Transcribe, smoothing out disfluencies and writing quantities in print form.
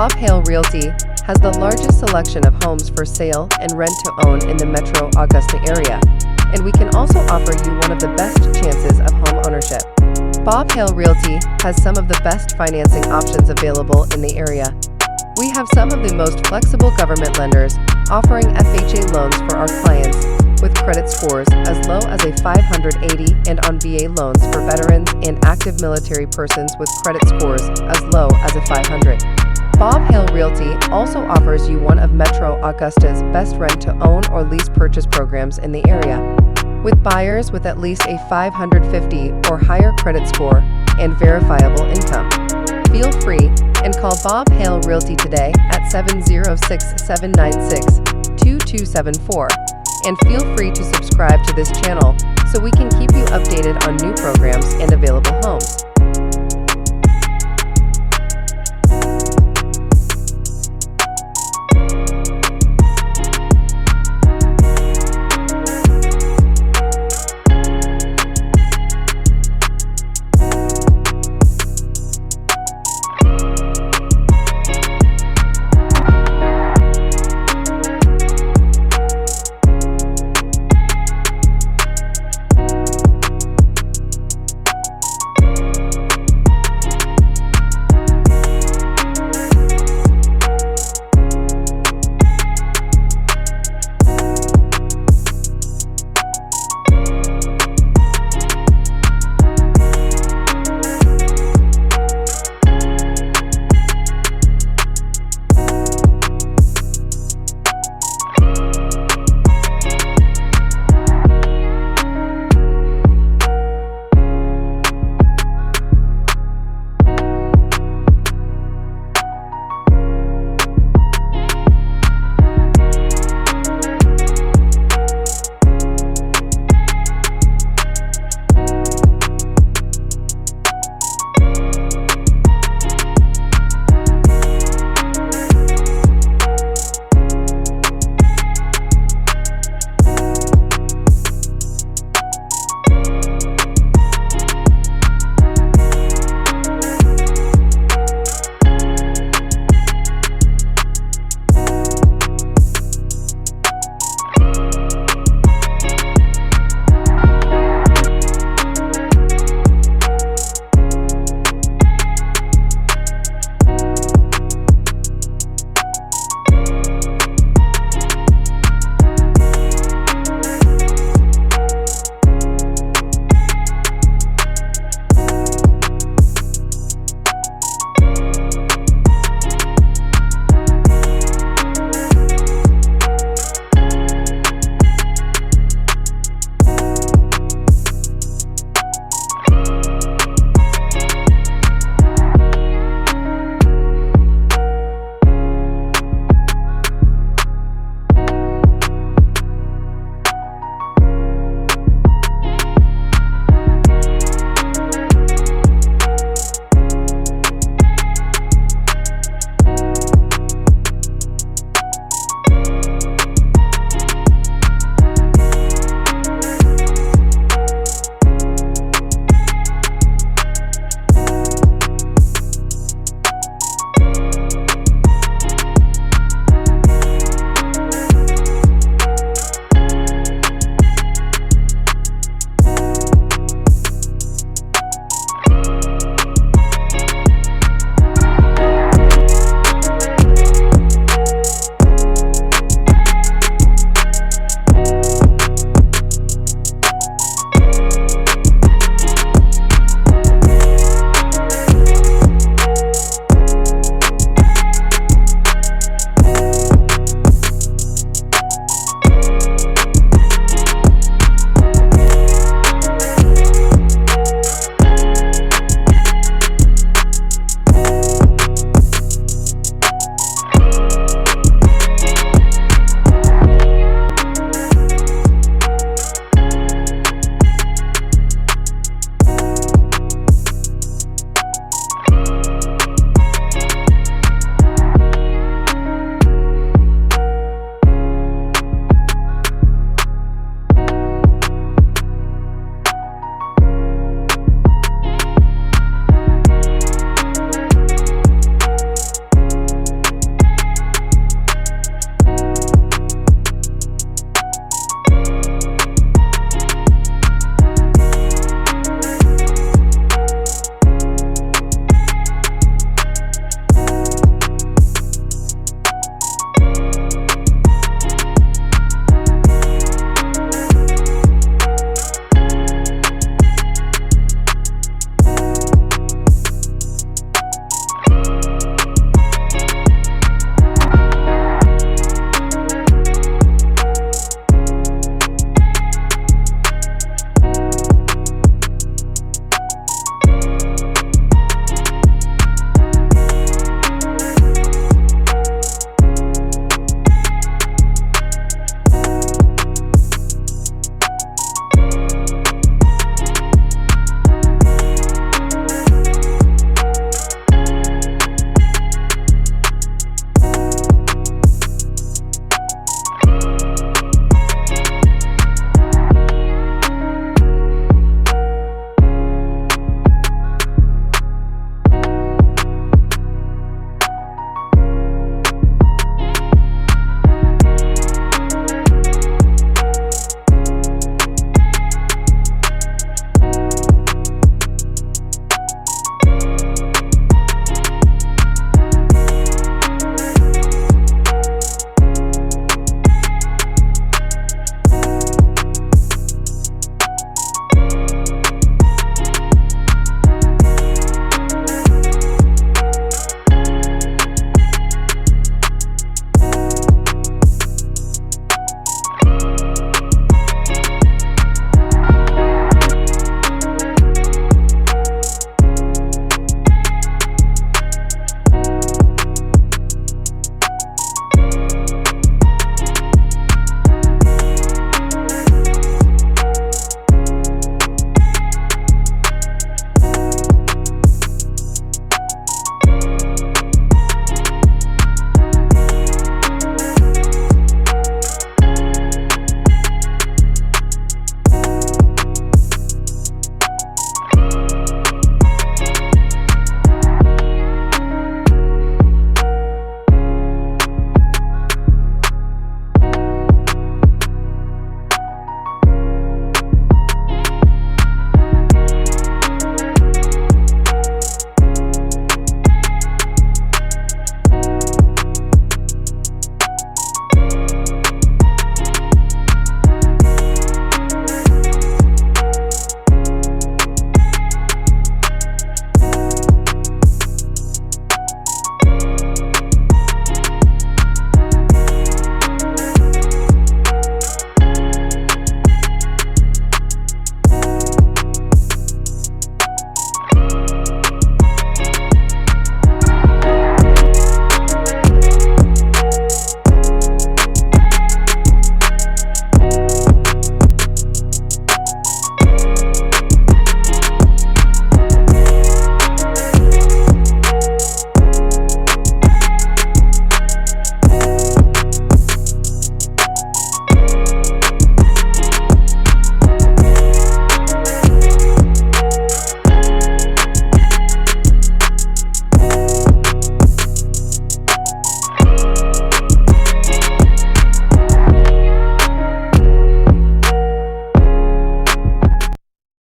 Bob Hale Realty has the largest selection of homes for sale and rent-to-own in the metro Augusta area, and we can also offer you one of the best chances of home ownership. Bob Hale Realty has some of the best financing options available in the area. We have some of the most flexible government lenders offering FHA loans for our clients with credit scores as low as a 580 and on VA loans for veterans and active military persons with credit scores as low as a 500. Bob Hale Realty also offers you one of Metro Augusta's best rent-to-own or lease purchase programs in the area, with buyers with at least a 550 or higher credit score and verifiable income. Feel free and call Bob Hale Realty today at 706-796-2274, and feel free to subscribe to this channel so we can keep you updated on new programs and available homes.